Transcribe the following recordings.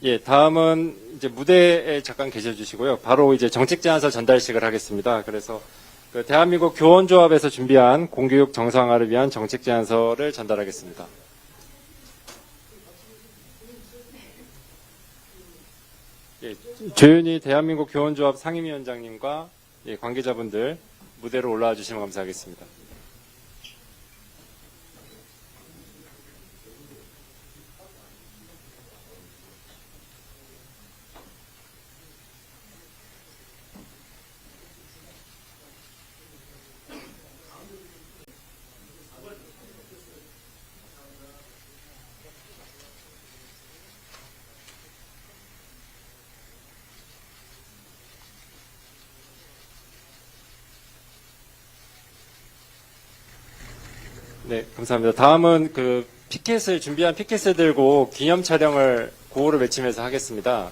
예, 다음은 이제 무대에 잠깐 계셔 주시고요. 바로 이제 정책 제안서 전달식을 하겠습니다. 그래서 그 대한민국 교원조합에서 준비한 공교육 정상화를 위한 정책 제안서를 전달하겠습니다. 예, 조윤희 대한민국 교원조합 상임위원장님과 예, 관계자분들 무대로 올라와 주시면 감사하겠습니다. 네, 감사합니다. 다음은 그 피켓을 준비한 피켓을 들고 기념 촬영을 구호를 외치면서 하겠습니다.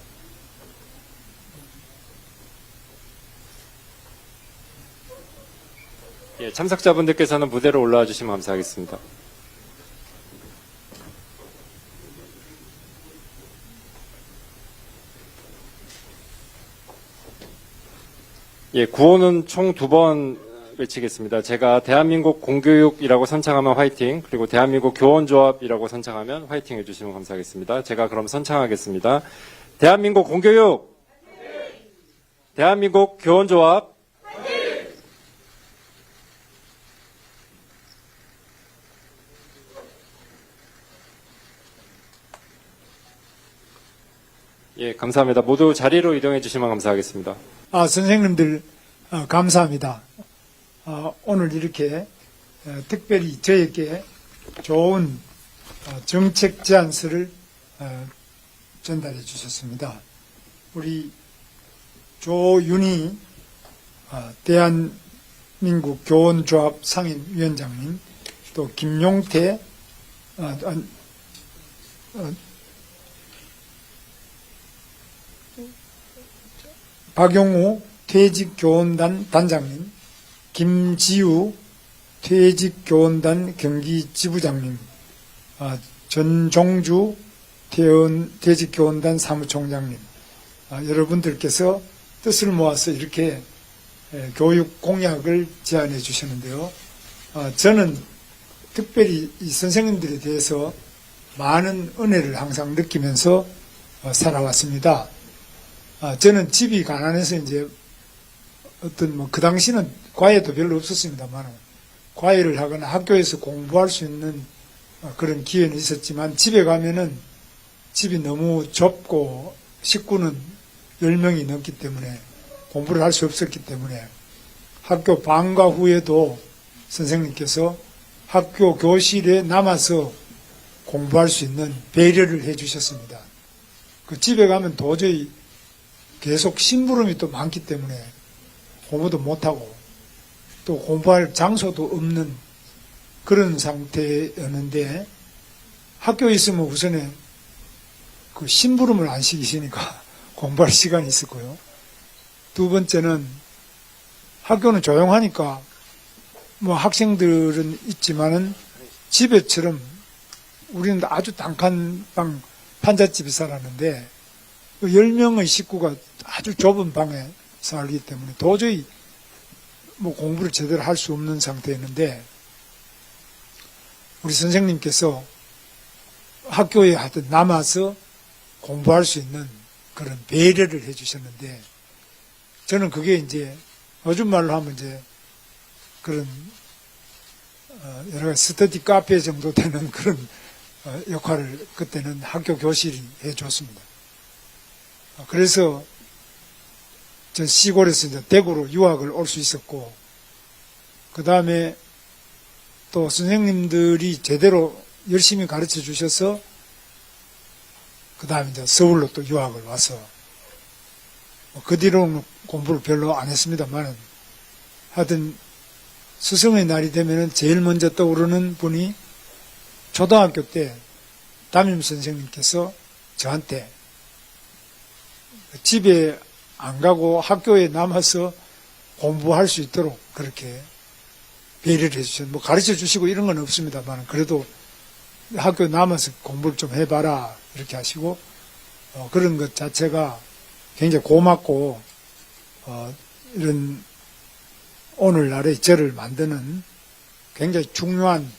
예, 참석자분들께서는 무대로 올라와 주시면 감사하겠습니다. 예, 구호는 총 2번 외치겠습니다. 제가 대한민국 공교육이라고 선창하면 화이팅, 그리고 대한민국 교원조합이라고 선창하면 화이팅 해주시면 감사하겠습니다. 제가 그럼 선창하겠습니다. 대한민국 공교육, 대한민국 교원조합, 예, 감사합니다. 모두 자리로 이동해 주시면 감사하겠습니다. 선생님들 감사합니다. 오늘 이렇게 특별히 저에게 좋은 정책 제안서를 전달해 주셨습니다. 우리 조윤희 대한민국 교원조합 상임위원장님, 또 김용태 박용우 퇴직교원단 단장님, 김지우 퇴직교원단 경기지부장님, 전종주 퇴직교원단 사무총장님, 여러분들께서 뜻을 모아서 이렇게 교육 공약을 제안해 주셨는데요. 저는 특별히 이 선생님들에 대해서 많은 은혜를 항상 느끼면서 살아왔습니다. 저는 집이 가난해서 이제 그 당시는 과외도 별로 없었습니다만, 과외를 하거나 학교에서 공부할 수 있는 그런 기회는 있었지만, 집에 가면은 집이 너무 좁고 식구는 10명이 넘기 때문에 공부를 할 수 없었기 때문에 학교 방과 후에도 선생님께서 학교 교실에 남아서 공부할 수 있는 배려를 해 주셨습니다. 그 집에 가면 도저히 계속 심부름이 또 많기 때문에 공부도 못하고 또 공부할 장소도 없는 그런 상태였는데, 학교에 있으면 우선에 그 심부름을 안 시키시니까 공부할 시간이 있었고요. 두 번째는 학교는 조용하니까 뭐 학생들은 있지만은 집에처럼 우리는 아주 단칸방 판잣집에 살았는데 10명의 식구가 아주 좁은 방에 살기 때문에 도저히 뭐 공부를 제대로 할 수 없는 상태였는데, 우리 선생님께서 학교에 하여튼 남아서 공부할 수 있는 그런 배려를 해 주셨는데, 저는 그게 이제 요즘 말로 하면 이제 그런 여러 가지 스터디 카페 정도 되는 그런 역할을 그때는 학교 교실이 해 줬습니다. 그래서 저 시골에서 이제 대구로 유학을 올 수 있었고, 그 다음에 또 선생님들이 제대로 열심히 가르쳐 주셔서 그 다음에 이제 서울로 또 유학을 와서, 그 뒤로는 공부를 별로 안 했습니다만, 하여튼 스승의 날이 되면은 제일 먼저 떠오르는 분이 초등학교 때 담임 선생님께서 저한테 집에 안 가고 학교에 남아서 공부할 수 있도록 그렇게 배려를 해주셨어요. 뭐 가르쳐 주시고 이런 건 없습니다만, 그래도 학교에 남아서 공부를 좀 해봐라 이렇게 하시고, 그런 것 자체가 굉장히 고맙고 이런 오늘날의 저를 만드는 굉장히 중요한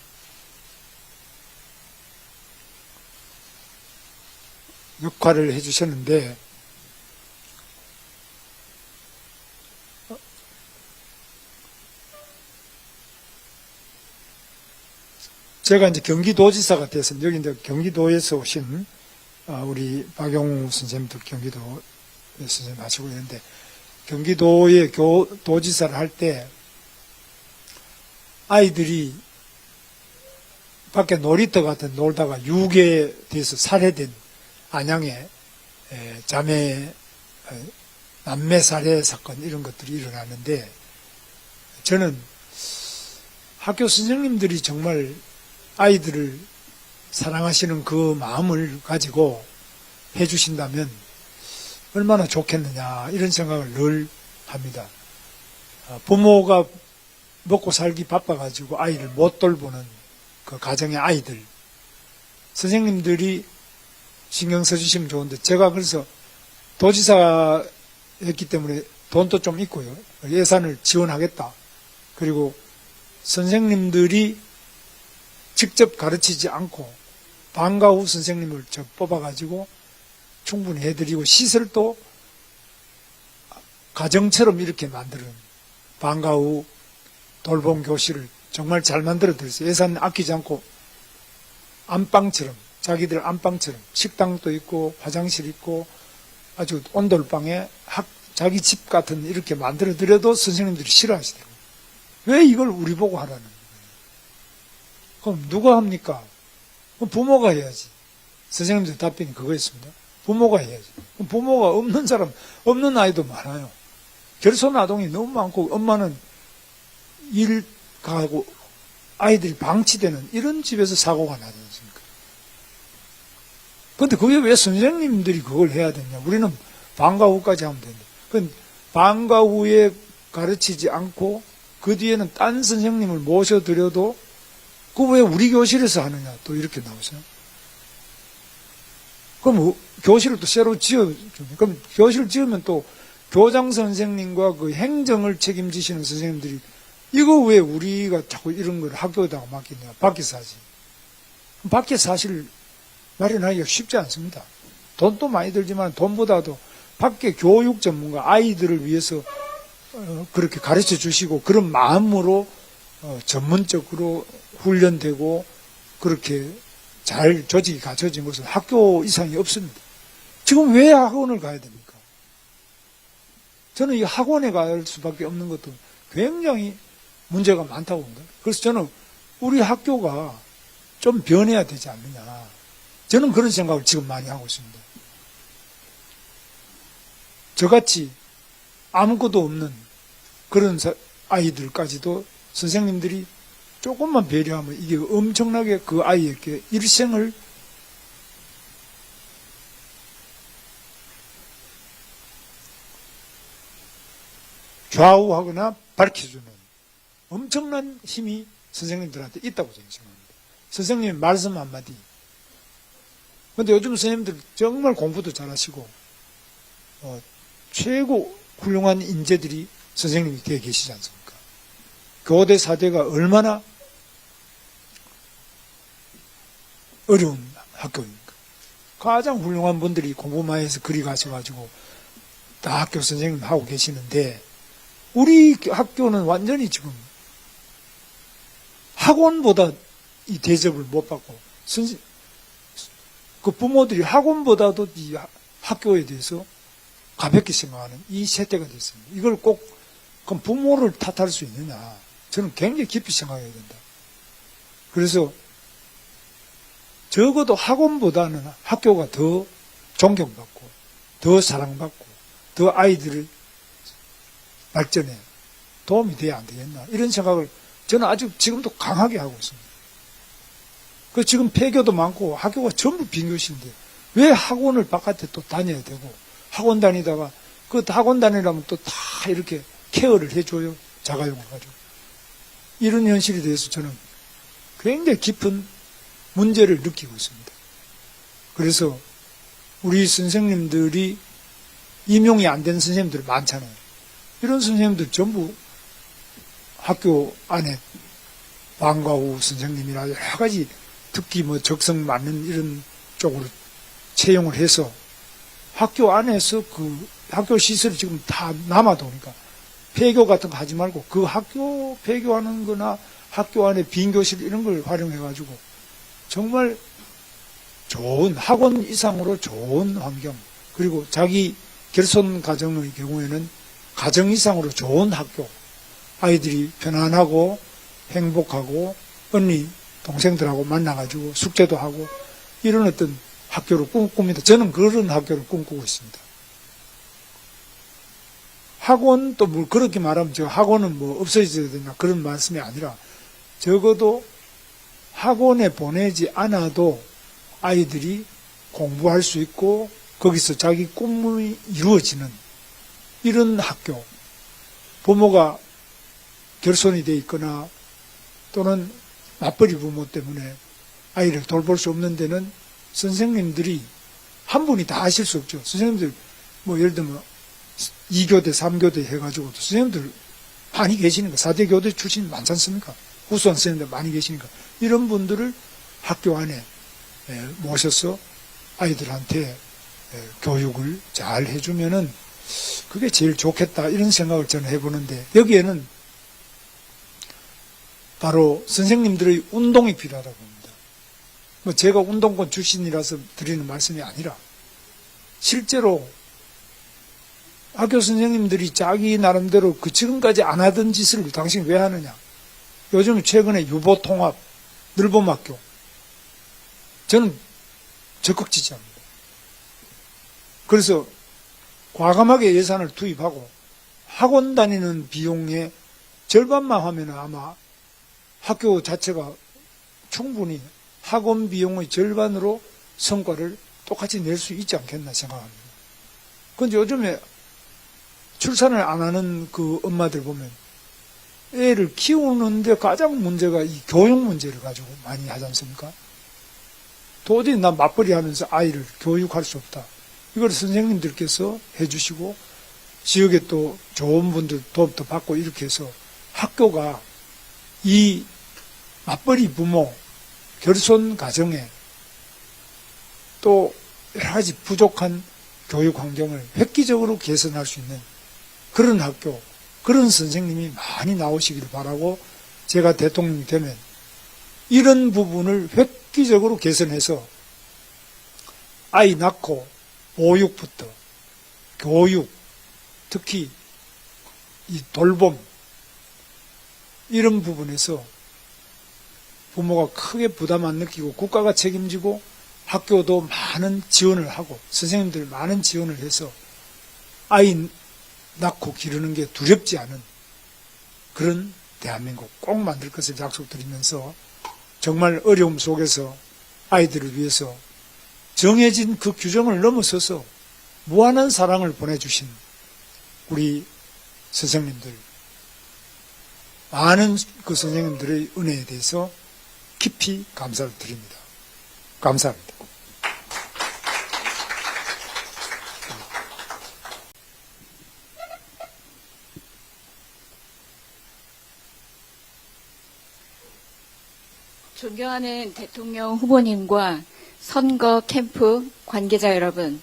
역할을 해주셨는데 제가 이제 경기도지사가 돼서 여기 이제 경기도에서 오신 우리 박용우 선생님도 경기도 선생님 하시고 있는데 경기도의 도지사를 할 때 아이들이 밖에 놀이터 같은 놀다가 유괴에 대해서 살해된 안양의 자매 남매 살해 사건 이런 것들이 일어나는데 저는 학교 선생님들이 정말 아이들을 사랑하시는 그 마음을 가지고 해주신다면 얼마나 좋겠느냐 이런 생각을 늘 합니다. 부모가 먹고 살기 바빠가지고 아이를 못 돌보는 그 가정의 아이들 선생님들이 신경 써주시면 좋은데 제가 그래서 도지사 했기 때문에 돈도 좀 있고요. 예산을 지원하겠다. 그리고 선생님들이 직접 가르치지 않고 방과 후 선생님을 뽑아가지고 충분히 해드리고 시설도 가정처럼 이렇게 만드는 방과 후 돌봄 교실을 정말 잘 만들어 드렸어요. 예산 아끼지 않고 안방처럼 자기들 안방처럼 식당도 있고 화장실 있고 아주 온돌방에 자기 집 같은 이렇게 만들어 드려도 선생님들이 싫어하시더라고요. 왜 이걸 우리 보고 하라는 거예요? 그럼 누가 합니까? 그럼 부모가 해야지. 선생님들 답변이 그거였습니다. 부모가 해야지. 그럼 부모가 없는 사람, 없는 아이도 많아요. 결손아동이 너무 많고 엄마는 일 가고 아이들이 방치되는 이런 집에서 사고가 나지 않습니까? 그런데 그게 왜 선생님들이 그걸 해야 되냐? 우리는 방과 후까지 하면 되는데. 그건 방과 후에 가르치지 않고 그 뒤에는 딴 선생님을 모셔드려도 그 왜 우리 교실에서 하느냐? 또 이렇게 나오세요. 그럼 교실을 또 새로 지어주면, 그럼 교실을 지으면 또 교장 선생님과 그 행정을 책임지시는 선생님들이 이거 왜 우리가 자꾸 이런 걸 학교에다가 맡기냐? 밖에서 하지. 밖에서 사실 마련하기가 쉽지 않습니다. 돈도 많이 들지만 돈보다도 밖에 교육 전문가 아이들을 위해서 그렇게 가르쳐 주시고 그런 마음으로 전문적으로 훈련되고 그렇게 잘 조직이 갖춰진 것은 학교 이상이 없습니다. 지금 왜 학원을 가야 됩니까? 저는 이 학원에 갈 수밖에 없는 것도 굉장히 문제가 많다고 봅니다. 그래서 저는 우리 학교가 좀 변해야 되지 않느냐. 저는 그런 생각을 지금 많이 하고 있습니다. 저같이 아무것도 없는 그런 아이들까지도 선생님들이 조금만 배려하면 이게 엄청나게 그 아이에게 일생을 좌우하거나 밝혀주는 엄청난 힘이 선생님들한테 있다고 저는 생각합니다. 선생님 말씀 한마디. 근데 요즘 선생님들 정말 공부도 잘하시고 최고 훌륭한 인재들이 선생님이 되어 계시지 않습니까? 교대 사대가 얼마나 어려운 학교입니까? 가장 훌륭한 분들이 공부만 해서 그리 가셔가지고 다 학교 선생님 하고 계시는데 우리 학교는 완전히 지금 학원보다 이 대접을 못 받고 그 부모들이 학원보다도 이 학교에 대해서 가볍게 생각하는 이 세대가 됐습니다. 이걸 꼭 그럼 부모를 탓할 수 있느냐? 저는 굉장히 깊이 생각해야 된다. 그래서 적어도 학원보다는 학교가 더 존경받고 더 사랑받고 더 아이들의 발전에 도움이 돼야 안 되겠나 이런 생각을 저는 아주 지금도 강하게 하고 있습니다. 그 지금 폐교도 많고 학교가 전부 빈 교실인데 왜 학원을 바깥에 또 다녀야 되고 학원 다니다가 그 학원 다니려면 또 다 이렇게 케어를 해줘요. 자가용을 가지고. 이런 현실에 대해서 저는 굉장히 깊은 문제를 느끼고 있습니다. 그래서 우리 선생님들이 임용이 안 된 선생님들 많잖아요. 이런 선생님들 전부 학교 안에 방과 후 선생님이나 여러 가지 특히 뭐 적성 맞는 이런 쪽으로 채용을 해서 학교 안에서 그 학교 시설이 지금 다 남아도니까 폐교 같은 거 하지 말고 그 학교 폐교하는 거나 학교 안에 빈 교실 이런 걸 활용해가지고 정말 좋은 학원 이상으로 좋은 환경, 그리고 자기 결손 가정의 경우에는 가정 이상으로 좋은 학교, 아이들이 편안하고 행복하고 언니 동생들하고 만나가지고 숙제도 하고 이런 어떤 학교를 꿈꿉니다. 저는 그런 학교를 꿈꾸고 있습니다. 학원 또 뭐 그렇게 말하면 저 학원은 뭐 없어져야 되나 그런 말씀이 아니라 적어도 학원에 보내지 않아도 아이들이 공부할 수 있고 거기서 자기 꿈이 이루어지는 이런 학교, 부모가 결손이 돼 있거나 또는 맞벌이 부모 때문에 아이를 돌볼 수 없는 데는 선생님들이 한 분이 다 하실 수 없죠. 선생님들 뭐 예를 들면 2교대, 3교대 해가지고 선생님들 많이 계시니까 4대 교대 출신 많지 않습니까? 후수한 선생님들 많이 계시니까 이런 분들을 학교 안에 모셔서 아이들한테 교육을 잘 해주면은 그게 제일 좋겠다 이런 생각을 저는 해보는데 여기에는 바로 선생님들의 운동이 필요하다고 봅니다. 뭐 제가 운동권 출신이라서 드리는 말씀이 아니라 실제로 학교 선생님들이 자기 나름대로 그 지금까지 안 하던 짓을 당신 왜 하느냐. 요즘 최근에 유보통합, 늘봄학교 저는 적극 지지합니다. 그래서 과감하게 예산을 투입하고 학원 다니는 비용의 절반만 하면 아마 학교 자체가 충분히 학원 비용의 절반으로 성과를 똑같이 낼 수 있지 않겠나 생각합니다. 그런데 요즘에 출산을 안 하는 그 엄마들 보면 애를 키우는데 가장 문제가 이 교육 문제를 가지고 많이 하지 않습니까? 도저히 난 맞벌이 하면서 아이를 교육할 수 없다. 이걸 선생님들께서 해주시고 지역에 또 좋은 분들 도움도 받고 이렇게 해서 학교가 이 맞벌이 부모, 결손 가정에 또 여러 가지 부족한 교육 환경을 획기적으로 개선할 수 있는 그런 학교, 그런 선생님이 많이 나오시기를 바라고 제가 대통령이 되면 이런 부분을 획기적으로 개선해서 아이 낳고 보육부터 교육, 특히 이 돌봄 이런 부분에서 부모가 크게 부담 안 느끼고 국가가 책임지고 학교도 많은 지원을 하고 선생님들 많은 지원을 해서 아이 낳고 기르는 게 두렵지 않은 그런 대한민국 꼭 만들 것을 약속드리면서 정말 어려움 속에서 아이들을 위해서 정해진 그 규정을 넘어서서 무한한 사랑을 보내주신 우리 선생님들, 많은 그 선생님들의 은혜에 대해서 깊이 감사를 드립니다. 감사합니다. 존경하는 대통령 후보님과 선거 캠프 관계자 여러분,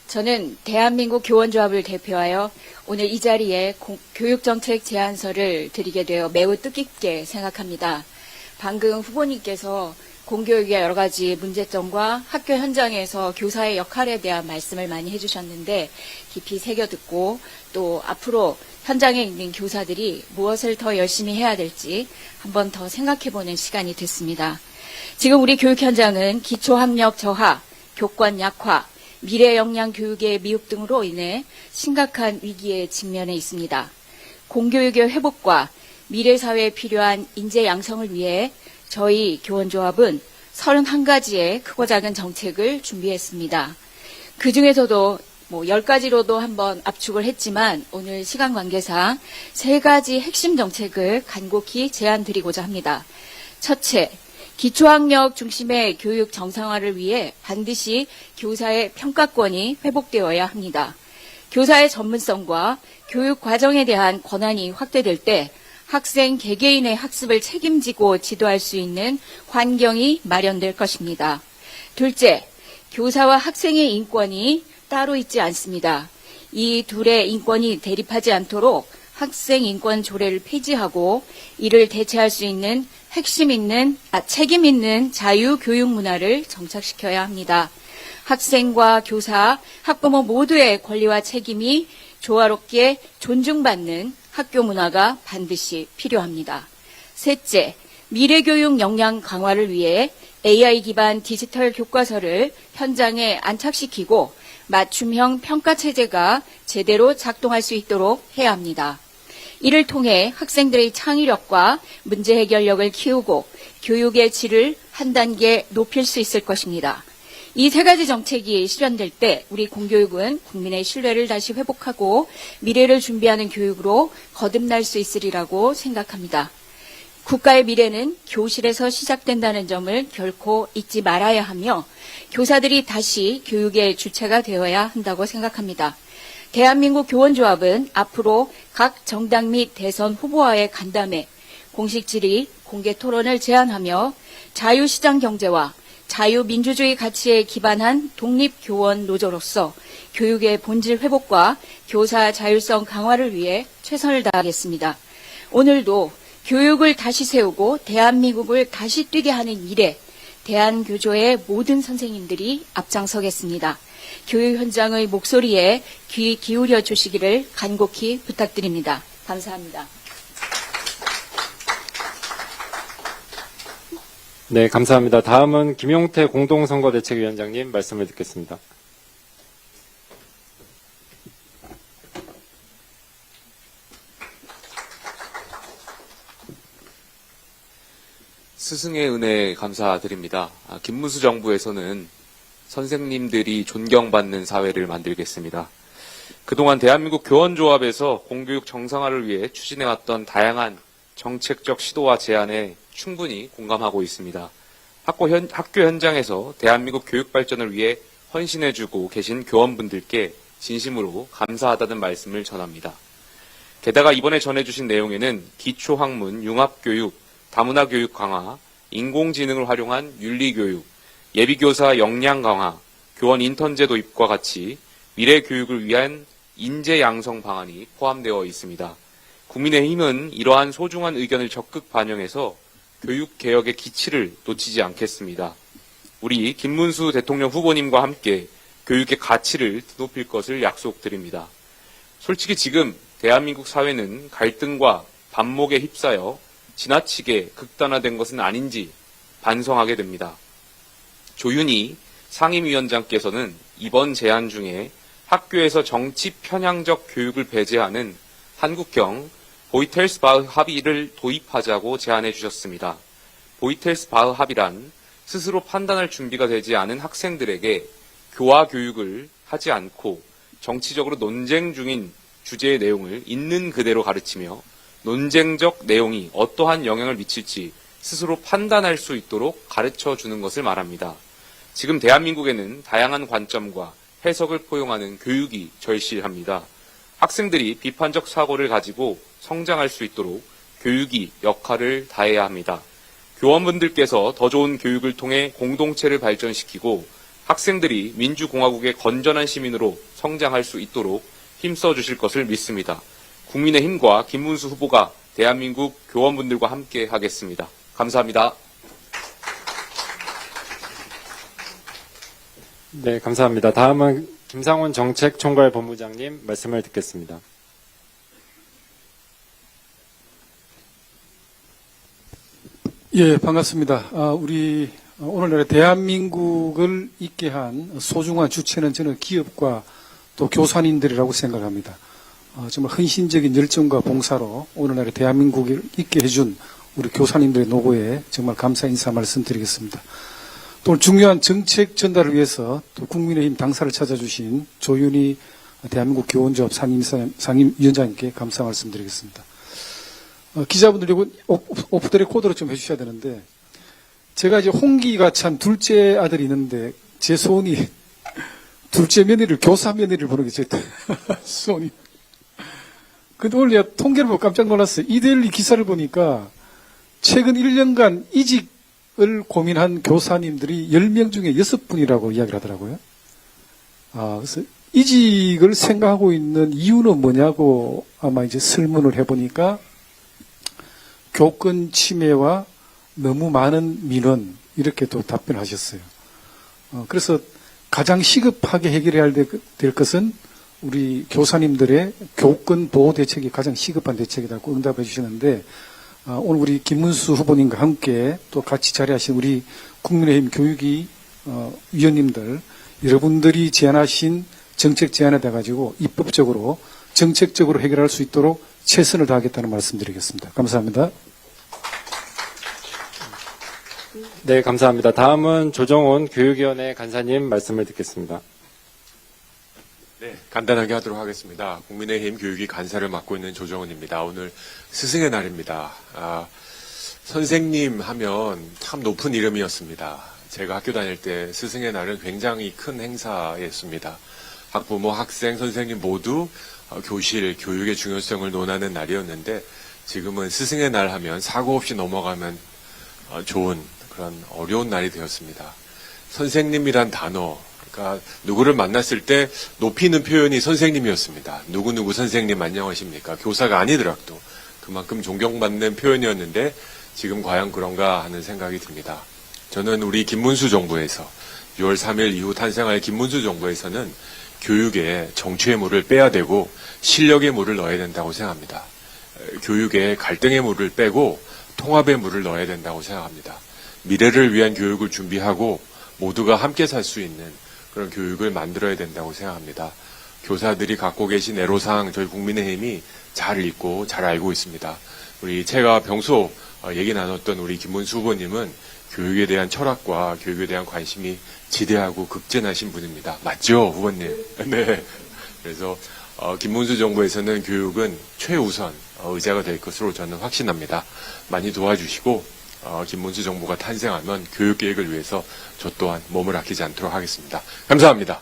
저는 대한민국 교원조합을 대표하여 오늘 이 자리에 교육정책 제안서를 드리게 되어 매우 뜻깊게 생각합니다. 방금 후보님께서 공교육의 여러 가지 문제점과 학교 현장에서 교사의 역할에 대한 말씀을 많이 해주셨는데 깊이 새겨듣고 또 앞으로 현장에 있는 교사들이 무엇을 더 열심히 해야 될지 한번 더 생각해보는 시간이 됐습니다. 지금 우리 교육 현장은 기초학력 저하, 교권 약화, 미래 역량 교육의 미흡 등으로 인해 심각한 위기에 직면해 있습니다. 공교육의 회복과 미래 사회에 필요한 인재 양성을 위해 저희 교원조합은 31가지의 크고 작은 정책을 준비했습니다. 그 중에서도 10가지로도 한번 압축을 했지만 오늘 시간 관계상 3가지 핵심 정책을 간곡히 제안드리고자 합니다. 첫째, 기초학력 중심의 교육 정상화를 위해 반드시 교사의 평가권이 회복되어야 합니다. 교사의 전문성과 교육 과정에 대한 권한이 확대될 때 학생 개개인의 학습을 책임지고 지도할 수 있는 환경이 마련될 것입니다. 둘째, 교사와 학생의 인권이 따로 있지 않습니다. 이 둘의 인권이 대립하지 않도록 학생 인권 조례를 폐지하고 이를 대체할 수 있는 책임 있는 자유 교육 문화를 정착시켜야 합니다. 학생과 교사, 학부모 모두의 권리와 책임이 조화롭게 존중받는 학교 문화가 반드시 필요합니다. 셋째, 미래교육 역량 강화를 위해 AI 기반 디지털 교과서를 현장에 안착시키고 맞춤형 평가 체제가 제대로 작동할 수 있도록 해야 합니다. 이를 통해 학생들의 창의력과 문제 해결력을 키우고 교육의 질을 한 단계 높일 수 있을 것입니다. 이 세 가지 정책이 실현될 때 우리 공교육은 국민의 신뢰를 다시 회복하고 미래를 준비하는 교육으로 거듭날 수 있으리라고 생각합니다. 국가의 미래는 교실에서 시작된다는 점을 결코 잊지 말아야 하며 교사들이 다시 교육의 주체가 되어야 한다고 생각합니다. 대한민국 교원조합은 앞으로 각 정당 및 대선 후보와의 간담회, 공식 질의, 공개 토론을 제안하며 자유시장 경제와 자유민주주의 가치에 기반한 독립교원 노조로서 교육의 본질 회복과 교사 자율성 강화를 위해 최선을 다하겠습니다. 오늘도 교육을 다시 세우고 대한민국을 다시 뛰게 하는 일에 대한교조의 모든 선생님들이 앞장서겠습니다. 교육 현장의 목소리에 귀 기울여 주시기를 간곡히 부탁드립니다. 감사합니다. 네, 감사합니다. 다음은 김용태 공동선거대책위원장님 말씀을 듣겠습니다. 스승의 은혜 감사드립니다. 김문수 정부에서는 선생님들이 존경받는 사회를 만들겠습니다. 그동안 대한민국 교원조합에서 공교육 정상화를 위해 추진해왔던 다양한 정책적 시도와 제안에 충분히 공감하고 있습니다. 학교 현장에서 대한민국 교육 발전을 위해 헌신해주고 계신 교원분들께 진심으로 감사하다는 말씀을 전합니다. 게다가 이번에 전해주신 내용에는 기초학문, 융합교육, 다문화교육 강화, 인공지능을 활용한 윤리교육, 예비교사 역량 강화, 교원 인턴제 도입과 같이 미래 교육을 위한 인재 양성 방안이 포함되어 있습니다. 국민의힘은 이러한 소중한 의견을 적극 반영해서 교육 개혁의 기치를 놓치지 않겠습니다. 우리 김문수 대통령 후보님과 함께 교육의 가치를 높일 것을 약속드립니다. 솔직히 지금 대한민국 사회는 갈등과 반목에 휩싸여 지나치게 극단화된 것은 아닌지 반성하게 됩니다. 조윤희 상임위원장께서는 이번 제안 중에 학교에서 정치 편향적 교육을 배제하는 한국형 보이텔스바흐 합의를 도입하자고 제안해 주셨습니다. 보이텔스바흐 합의란 스스로 판단할 준비가 되지 않은 학생들에게 교화 교육을 하지 않고 정치적으로 논쟁 중인 주제의 내용을 있는 그대로 가르치며 논쟁적 내용이 어떠한 영향을 미칠지 스스로 판단할 수 있도록 가르쳐 주는 것을 말합니다. 지금 대한민국에는 다양한 관점과 해석을 포용하는 교육이 절실합니다. 학생들이 비판적 사고를 가지고 성장할 수 있도록 교육이 역할을 다해야 합니다. 교원분들께서 더 좋은 교육을 통해 공동체를 발전시키고 학생들이 민주공화국의 건전한 시민으로 성장할 수 있도록 힘써 주실 것을 믿습니다. 국민의힘과 김문수 후보가 대한민국 교원분들과 함께 하겠습니다. 감사합니다. 네, 감사합니다. 다음은 김상훈 정책총괄본부장님 말씀을 듣겠습니다. 예, 반갑습니다. 우리 오늘날의 대한민국을 있게 한 소중한 주체는 저는 기업과 또 교사님들이라고 생각합니다. 정말 헌신적인 열정과 봉사로 오늘날의 대한민국을 있게 해준 우리 교사님들의 노고에 정말 감사 인사 말씀드리겠습니다. 또 오늘 중요한 정책 전달을 위해서 또 국민의힘 당사를 찾아주신 조윤희 대한민국 교원조합 상임위원장님께 감사 말씀드리겠습니다. 기자분들 이거 오프 더 레코더로 좀 해주셔야 되는데 제가 이제 홍기가 참 둘째 아들이 있는데 제 소원이 둘째 며느리를 교사 며느리를 보는 게 제 소원이. 근데 오늘 내가 통계를 보고 깜짝 놀랐어요. 이데일리 기사를 보니까 최근 1년간 이직을 고민한 교사님들이 10명 중에 6분이라고 이야기를 하더라고요. 그래서 이직을 생각하고 있는 이유는 뭐냐고 아마 이제 설문을 해보니까 교권 침해와 너무 많은 민원 이렇게 또 답변하셨어요. 그래서 가장 시급하게 해결해야 될 것은 우리 교사님들의 교권 보호 대책이 가장 시급한 대책이라고 응답해 주시는데 오늘 우리 김문수 후보님과 함께 또 같이 자리하신 우리 국민의힘 교육위 위원님들 여러분들이 제안하신 정책 제안에 대해 가지고 입법적으로 정책적으로 해결할 수 있도록 최선을 다하겠다는 말씀드리겠습니다. 감사합니다. 네, 감사합니다. 다음은 조정훈 교육위원회 간사님 말씀을 듣겠습니다. 네, 간단하게 하도록 하겠습니다. 국민의힘 교육위 간사를 맡고 있는 조정훈입니다. 오늘 스승의 날입니다. 선생님 하면 참 높은 이름이었습니다. 제가 학교 다닐 때 스승의 날은 굉장히 큰 행사였습니다. 학부모, 학생, 선생님 모두 교실, 교육의 중요성을 논하는 날이었는데 지금은 스승의 날 하면 사고 없이 넘어가면 좋은 그런 어려운 날이 되었습니다. 선생님이란 단어, 그러니까 누구를 만났을 때 높이는 표현이 선생님이었습니다. 누구누구 선생님 안녕하십니까? 교사가 아니더라도 그만큼 존경받는 표현이었는데 지금 과연 그런가 하는 생각이 듭니다. 저는 우리 김문수 정부에서 6월 3일 이후 탄생할 김문수 정부에서는 교육에 정치의 물을 빼야 되고 실력의 물을 넣어야 된다고 생각합니다. 교육에 갈등의 물을 빼고 통합의 물을 넣어야 된다고 생각합니다. 미래를 위한 교육을 준비하고 모두가 함께 살 수 있는 그런 교육을 만들어야 된다고 생각합니다. 교사들이 갖고 계신 애로사항 저희 국민의힘이 잘 읽고 잘 알고 있습니다. 제가 평소 얘기 나눴던 우리 김문수 후보님은 교육에 대한 철학과 교육에 대한 관심이 지대하고 극진하신 분입니다. 맞죠, 후보님? 네. 그래서 김문수 정부에서는 교육은 최우선 의제가 될 것으로 저는 확신합니다. 많이 도와주시고 김문수 정부가 탄생하면 교육계획을 위해서 저 또한 몸을 아끼지 않도록 하겠습니다. 감사합니다.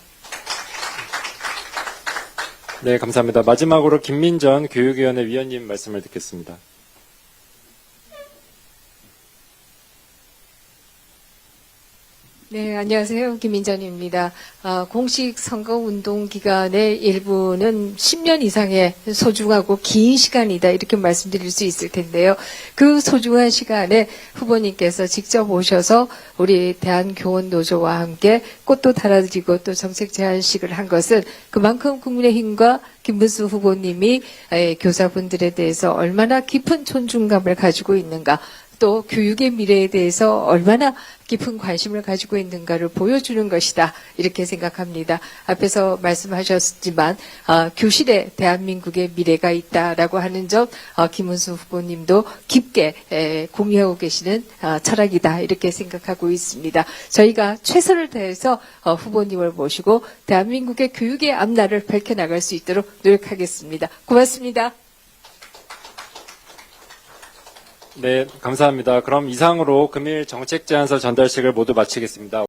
네, 감사합니다. 마지막으로 김민전 교육위원회 위원님 말씀을 듣겠습니다. 네, 안녕하세요. 김민전입니다. 공식 선거운동 기간의 일부는 10년 이상의 소중하고 긴 시간이다 이렇게 말씀드릴 수 있을 텐데요. 그 소중한 시간에 후보님께서 직접 오셔서 우리 대한교원노조와 함께 꽃도 달아드리고 또 정책 제안식을 한 것은 그만큼 국민의힘과 김문수 후보님이 교사분들에 대해서 얼마나 깊은 존중감을 가지고 있는가, 또 교육의 미래에 대해서 얼마나 깊은 관심을 가지고 있는가를 보여주는 것이다 이렇게 생각합니다. 앞에서 말씀하셨지만 교실에 대한민국의 미래가 있다라고 하는 점 김문수 후보님도 깊게 공유하고 계시는 철학이다 이렇게 생각하고 있습니다. 저희가 최선을 다해서 후보님을 모시고 대한민국의 교육의 앞날을 밝혀나갈 수 있도록 노력하겠습니다. 고맙습니다. 네, 감사합니다. 그럼 이상으로 금일 정책 제안서 전달식을 모두 마치겠습니다.